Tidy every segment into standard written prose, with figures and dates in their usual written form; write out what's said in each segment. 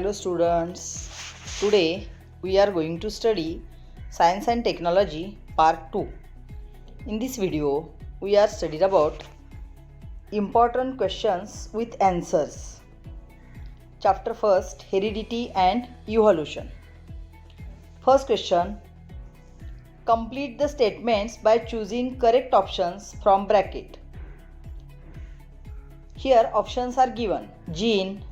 Hello students, today we are going to study Science and Technology Part 2. In this video, we are studied about important questions with answers. Chapter 1st, Heredity and Evolution. First question, complete the statements by choosing correct options from bracket. Here options are given: gene,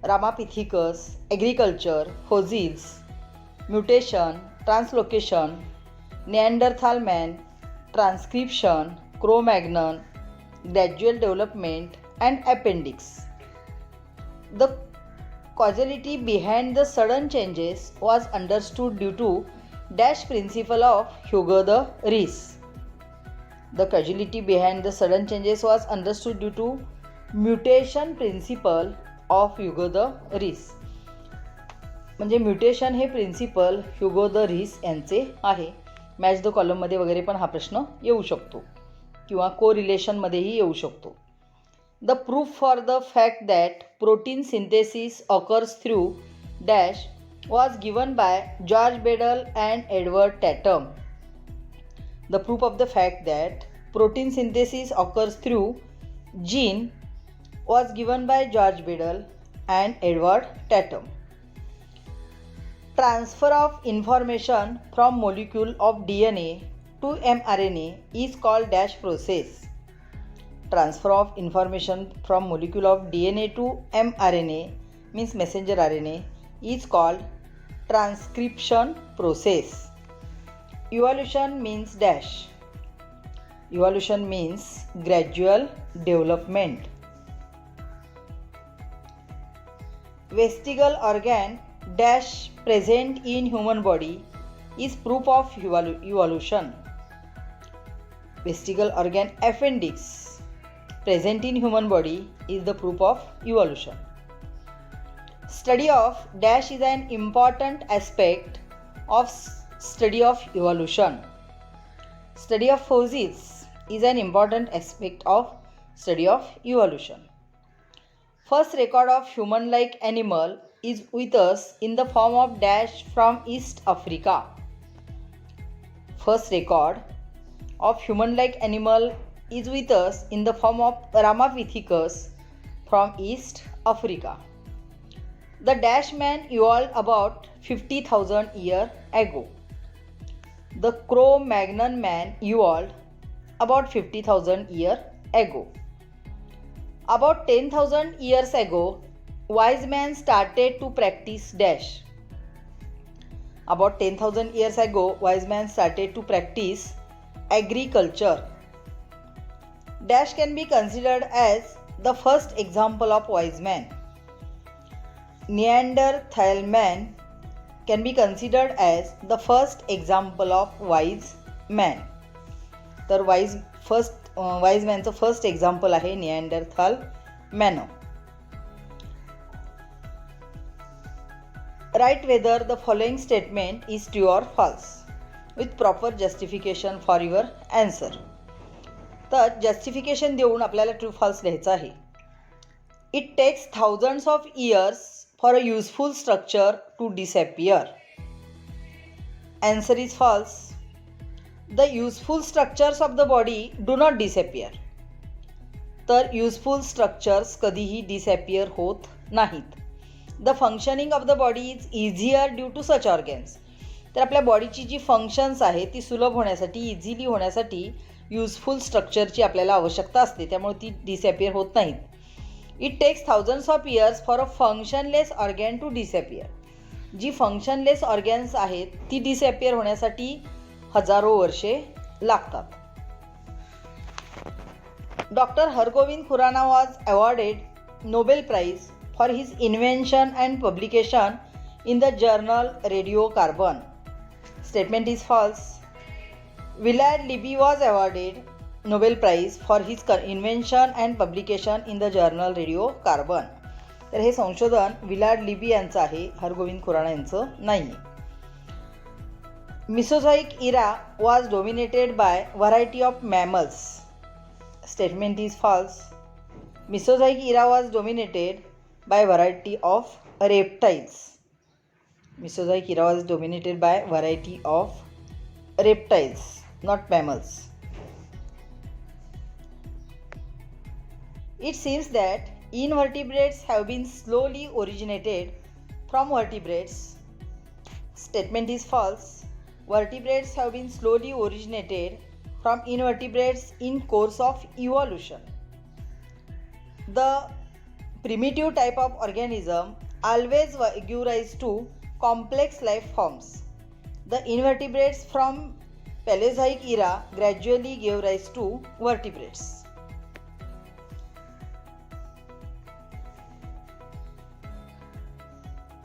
Ramapithecus, agriculture, fossils, mutation, translocation, Neanderthal man, transcription, Cro-Magnon, gradual development, and appendix. The causality behind the sudden changes was understood due to dash principle of Hugo de Vries. The causality behind the sudden changes was understood due to mutation principle of Hugo de Vries. म्हणजे mutation हे principle Hugo de Vries यांचे आहे. Match the कॉलममध्ये वगैरे पण हा प्रश्न येऊ शकतो किंवा को रिलेशनमध्येही येऊ शकतो. The proof for the fact that protein synthesis occurs through dash was given by George Beadle and Edward Tatum. The proof of the fact that protein synthesis occurs through gene was given by George Bedell and Edward Tatum. Transfer of information from molecule of DNA to mRNA is called dash process. Transfer of information from molecule of DNA to mRNA means messenger RNA is called transcription process. Evolution means dash. Evolution means gradual development. Vestigial organ dash present in human body is proof of evolution. Vestigial organ appendix present in human body is the proof of evolution. Study of dash is an important aspect of study of evolution. Study of fossils is an important aspect of study of evolution. First record of human-like animal is with us in the form of dash from East Africa. First record of human-like animal is with us in the form of Ramapithecus from East Africa. The dash man evolved about 50,000 years ago. The Cro-Magnon man evolved about 50,000 years ago. About 10,000 years ago, wise men started to practice dash. About 10,000 years ago, wise men started to practice agriculture. Dash can be considered as the first example of wise man. Neanderthal man can be considered as the first example of wise man. तर wise मॅनचं first example आहे Neanderthal man. Write whether the following statement is true or false with proper justification for your answer. तर justification देऊन आपल्याला true false लिहायचं आहे. It takes thousands of years for a useful structure to disappear. Answer is false. The useful structures of the body do not disappear. तर useful structures कधीही disappear होत नाहीत. The functioning of the body is easier due to such organs. तर आपल्या बॉडीची जी functions आहे ती सुलभ होण्यासाठी, इझिली होण्यासाठी युजफुल स्ट्रक्चरची आपल्याला आवश्यकता असते, त्यामुळे ती डिसअपियर होत नाहीत. It takes thousands of years for a functionless organ to disappear. जी फंक्शनलेस ऑर्गॅन्स आहेत ती डिसअपियर होण्यासाठी हजारो वर्षे लागतात. Doctor Hargovind Khurana was awarded Nobel prize for his invention and publication in the journal radio carbon. Statement is false. Willard Libby was awarded Nobel prize for his invention and publication in the journal radio carbon. तर हे संशोधन विलॅड Libby यांचं आहे, हरगोविंद खुराना यांचं नाही. Mesozoic era was dominated by variety of mammals. Statement is false. Mesozoic era was dominated by variety of reptiles. Mesozoic era was dominated by a variety of reptiles, not mammals. It seems that invertebrates have been slowly originated from vertebrates. Statement is false. Vertebrates have been slowly originated from invertebrates in course of evolution. The primitive type of organism always give rise to complex life forms. The invertebrates from Paleozoic era gradually gave rise to vertebrates.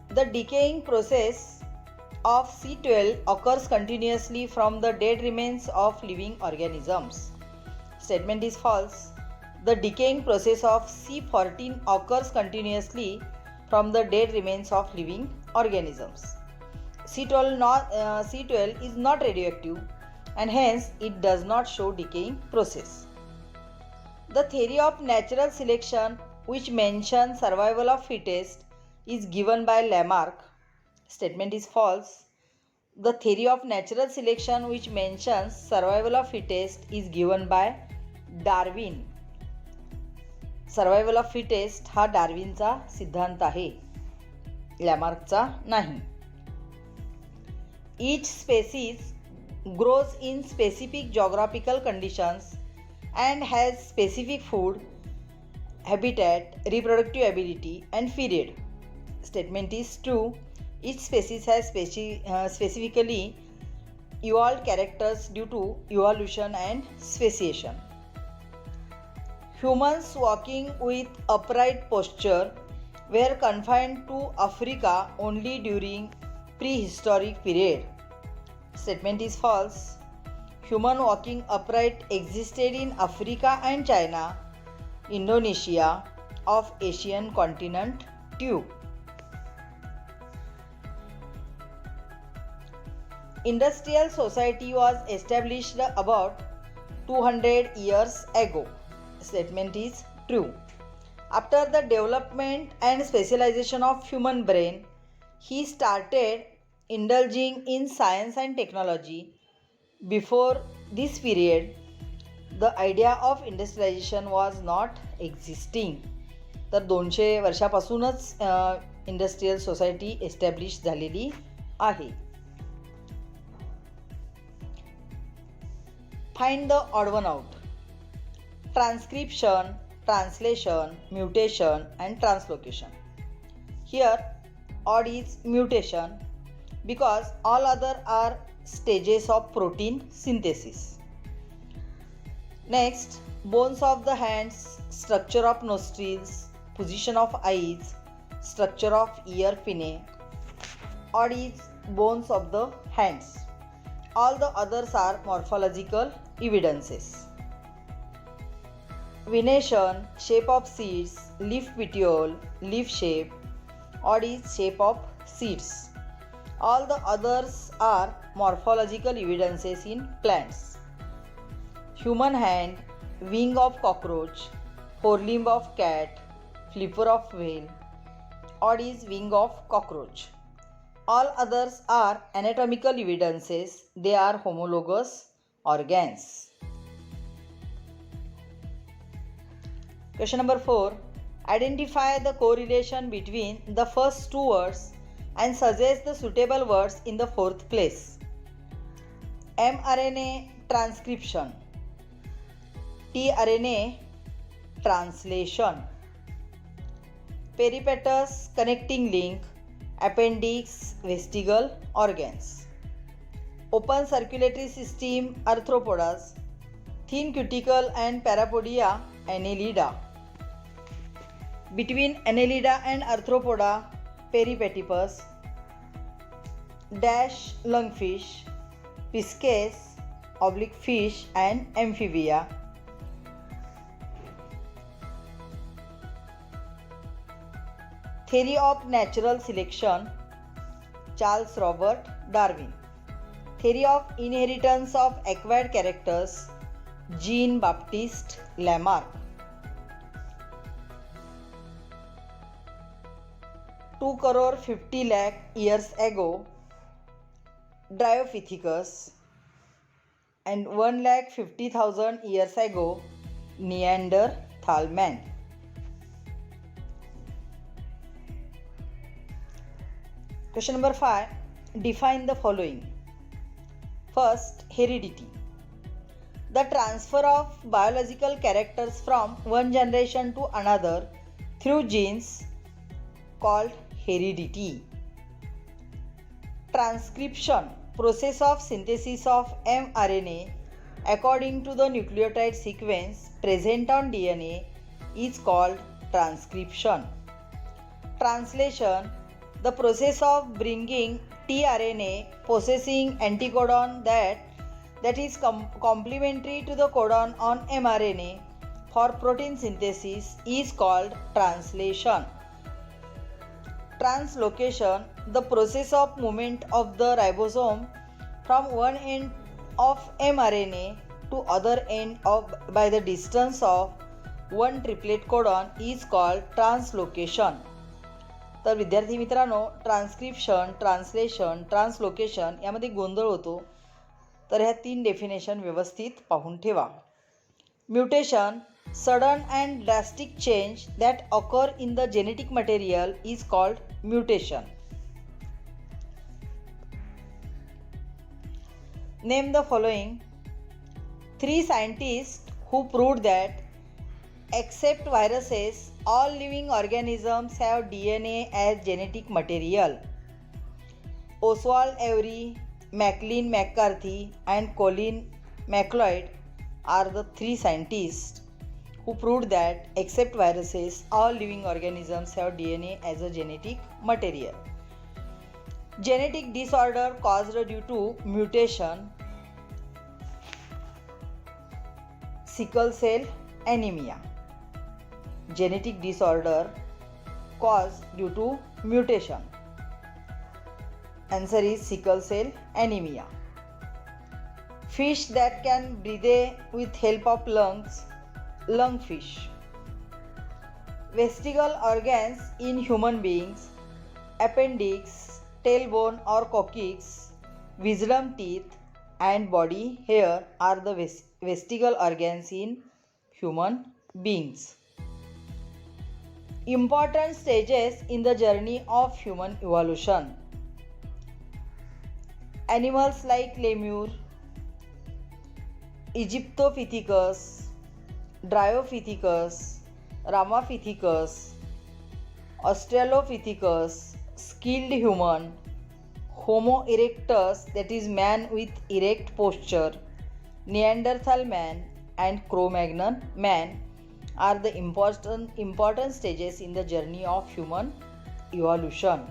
The decaying process of C12 occurs continuously from the dead remains of living organisms. Statement is false. The decaying process of C14 occurs continuously from the dead remains of living organisms. C12 is not radioactive and hence it does not show decaying process. The theory of natural selection, which mentions survival of fittest, is given by Lamarck. Statement is false. The theory of natural selection, which mentions survival of fittest, is given by Darwin. Survival of fittest हा डार्विनचा सिद्धांत आहे, लॅमार्कचा नाही. Each species grows in specific geographical conditions and has specific food, habitat, reproductive ability and period. Statement is true. Each species has specifically evolved characters due to evolution and speciation. Humans walking with upright posture were confined to Africa only during prehistoric period. Statement is false. Human walking upright existed in Africa and China, Indonesia of Asian continent too. Industrial society was established about 200 years ago. Statement is true. After the development and specialization of human brain, he started indulging in science and technology. Before this period, the idea of industrialization was not existing. तर 200 वर्षापासूनच industrial society establish झालेली आहे. Find the odd one out. Transcription, translation, mutation and translocation. Here odd is mutation because all other are stages of protein synthesis. Next, bones of the hands, structure of nostrils, position of eyes, structure of ear pinnae. Odd is bones of the hands. All the others are morphological evidences. Venation, shape of seeds, leaf petiole, leaf shape. Odd is shape of seeds. All the others are morphological evidences in plants. Human hand, wing of cockroach, forelimb of cat, flipper of whale. Odd is wing of cockroach. All others are anatomical evidences. They are homologous organs. Question number 4. Identify the correlation between the first two words and suggest the suitable words in the fourth place. mRNA transcription, tRNA translation, peripatus connecting link, appendix vestigial organs, open circulatory system arthropods, thin cuticle and parapodia annelida. Between annelida and arthropoda, peripatypus, dash lungfish, pisces, oblique fish and amphibia. Theory of natural selection, Charles Robert Darwin. Theory of inheritance of acquired characters, Jean-Baptiste Lamarck. 2 crore 50 lakh years ago, Dryopithecus, and 1,50,000 years ago, Neanderthal man. Question number 5. Define the following. First, heredity. The transfer of biological characters from one generation to another through genes called heredity. Transcription, process of synthesis of mRNA according to the nucleotide sequence present on DNA is called transcription. Translation, the process of bringing tRNA possessing anticodon that is complementary to the codon on mRNA for protein synthesis is called translation. Translocation, the process of movement of the ribosome from one end of mRNA to other end by the distance of one triplet codon is called translocation. तर विद्यार्थी मित्रांनो, transcription, translation, translocation यामध्ये गोंधळ होतो. तर ह्या 3 definition व्यवस्थित पाहून ठेवा. Mutation, sudden and drastic change that occur in the genetic material is called mutation. Name the following 3 scientists who proved that except viruses, all living organisms have DNA as genetic material. Oswald Avery, Maclean McCarthy, and Colin McLeod are the 3 scientists who proved that except viruses, all living organisms have DNA as a genetic material. Genetic disorder caused due to mutation, sickle cell anemia. Genetic disorder caused due to mutation. Answer is sickle cell anemia. Fish that can breathe with help of lungs, lungfish. Vestigial organs in human beings, appendix, tailbone or coccyx, wisdom teeth and body hair are the vestigial organs in human beings. Important stages in the journey of human evolution. Animals like lemur, Egyptopithecus, Dryopithecus, Ramapithecus, Australopithecus, skilled human, Homo erectus, that is man with erect posture, Neanderthal man, and Cro-Magnon man are the important stages in the journey of human evolution.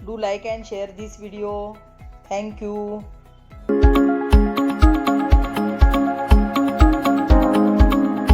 Do like and share this video. Thank you.